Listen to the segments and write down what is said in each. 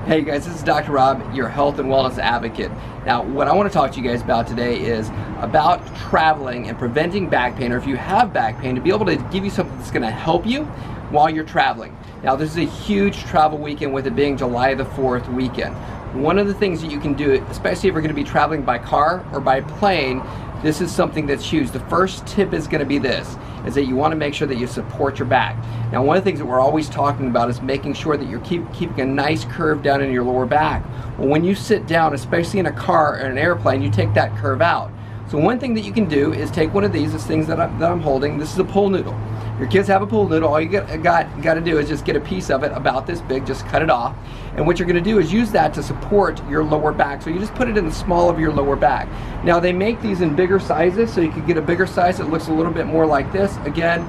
Hey guys, this is Dr. Rob, your health and wellness advocate. Now, what I want to talk to you guys about today is about traveling and preventing back pain, or if you have back pain, to be able to give you something that's going to help you while you're traveling. Now, this is a huge travel weekend, with it being July the 4th weekend. One of the things that you can do, especially if you're going to be traveling by car or by plane, this is something that's huge. The first tip is going to be this, is that you want to make sure that you support your back. Now, one of the things that we're always talking about is making sure that you're keeping a nice curve down in your lower back. Well, when you sit down, especially in a car or an airplane, you take that curve out. So one thing that you can do is take one of these things that I'm holding. This is a pool noodle. Your kids have a pool noodle. All you got to do is just get a piece of it about this big, just cut it off. And what you're going to do is use that to support your lower back. So you just put it in the small of your lower back. Now, they make these in bigger sizes, so you could get a bigger size that looks a little bit more like this. Again,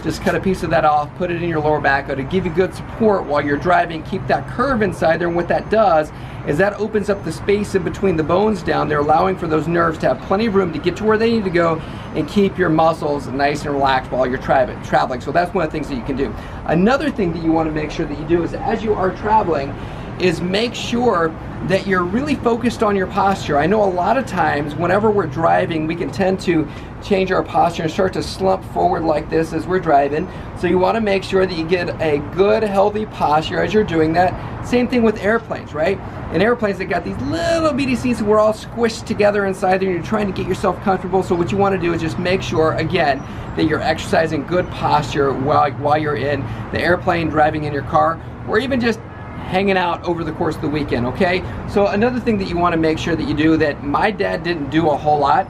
just cut a piece of that off, put it in your lower back to give you good support while you're driving. Keep that curve inside there, and what that does is that opens up the space in between the bones down there, allowing for those nerves to have plenty of room to get to where they need to go and keep your muscles nice and relaxed while you're traveling. So that's one of the things that you can do. Another thing that you want to make sure that you do is, as you are traveling, is make sure that you're really focused on your posture. I know a lot of times whenever we're driving, we can tend to change our posture and start to slump forward like this as we're driving. So you want to make sure that you get a good, healthy posture as you're doing that. Same thing with airplanes, right? In airplanes, they got these little bitty seats, and we're all squished together inside there, and you're trying to get yourself comfortable. So what you want to do is just make sure, again, that you're exercising good posture while you're in the airplane, driving in your car, or even just hanging out over the course of the weekend, okay? So another thing that you want to make sure that you do that my dad didn't do a whole lot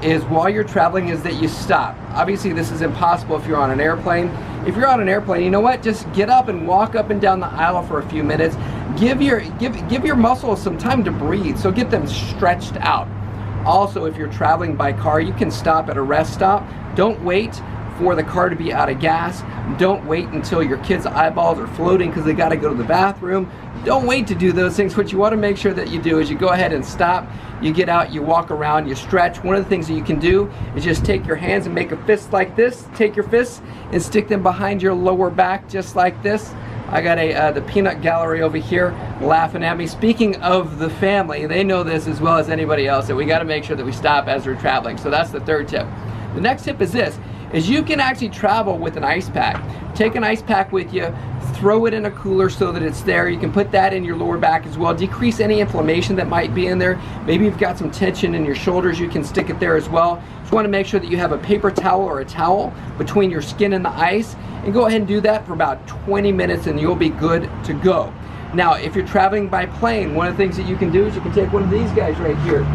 is, while you're traveling, is that you stop. Obviously, this is impossible if you're on an airplane. If you're on an airplane, you know what? Just get up and walk up and down the aisle for a few minutes. Give your muscles some time to breathe, so get them stretched out. Also, if you're traveling by car, you can stop at a rest stop. Don't wait for the car to be out of gas. Don't wait until your kids' eyeballs are floating because they got to go to the bathroom. Don't wait to do those things. What you want to make sure that you do is you go ahead and stop. You get out, you walk around, you stretch. One of the things that you can do is just take your hands and make a fist like this. Take your fists and stick them behind your lower back just like this. I got the peanut gallery over here laughing at me. Speaking of the family, they know this as well as anybody else, that we got to make sure that we stop as we're traveling. So that's the third tip. The next tip is this, is you can actually travel with an ice pack. Take an ice pack with you, throw it in a cooler so that it's there. You can put that in your lower back as well. Decrease any inflammation that might be in there. Maybe you've got some tension in your shoulders, you can stick it there as well. Just want to make sure that you have a paper towel or a towel between your skin and the ice, and go ahead and do that for about 20 minutes and you'll be good to go. Now, if you're traveling by plane, one of the things that you can do is you can take one of these guys right here.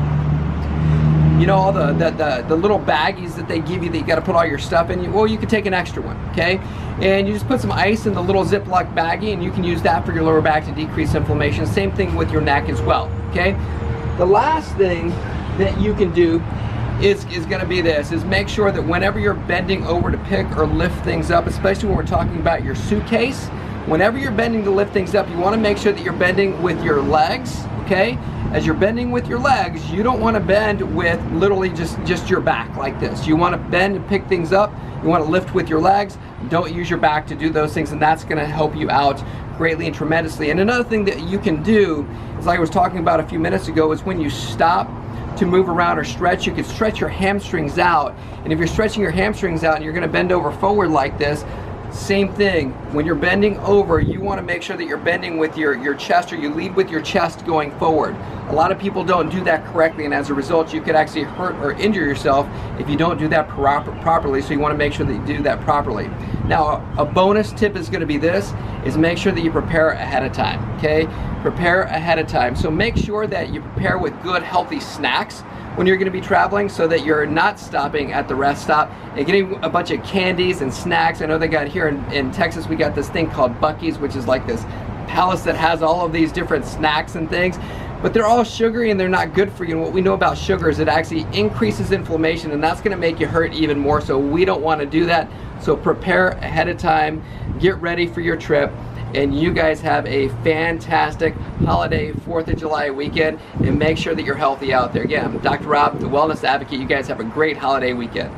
You know, all the little baggies that they give you that you got to put all your stuff in. Well, you can take an extra one, okay? And you just put some ice in the little Ziploc baggie, and you can use that for your lower back to decrease inflammation. Same thing with your neck as well, okay? The last thing that you can do is going to be this, is make sure that whenever you're bending over to pick or lift things up, especially when we're talking about your suitcase, whenever you're bending to lift things up, you want to make sure that you're bending with your legs, okay? As you're bending with your legs, you don't want to bend with literally just your back like this. You want to bend and pick things up. You want to lift with your legs. Don't use your back to do those things, and that's going to help you out greatly and tremendously. And another thing that you can do, as I was talking about a few minutes ago, is when you stop to move around or stretch, you can stretch your hamstrings out. And if you're stretching your hamstrings out and you're going to bend over forward like this, same thing. When you're bending over, you want to make sure that you're bending with your chest, or you lead with your chest going forward. A lot of people don't do that correctly, and as a result, you could actually hurt or injure yourself if you don't do that properly. So you want to make sure that you do that properly. Now, a bonus tip is going to be this, is make sure that you prepare ahead of time, okay? Prepare ahead of time. So make sure that you prepare with good, healthy snacks when you're going to be traveling, so that you're not stopping at the rest stop and getting a bunch of candies and snacks. I know they got here in Texas, we got this thing called Buc-ee's, which is like this palace that has all of these different snacks and things, but they're all sugary and they're not good for you. And what we know about sugar is it actually increases inflammation, and that's going to make you hurt even more. So we don't want to do that. So prepare ahead of time, get ready for your trip, and you guys have a fantastic holiday 4th of July weekend, and make sure that you're healthy out there. Again, I'm Dr. Rob, the Wellness Advocate. You guys have a great holiday weekend.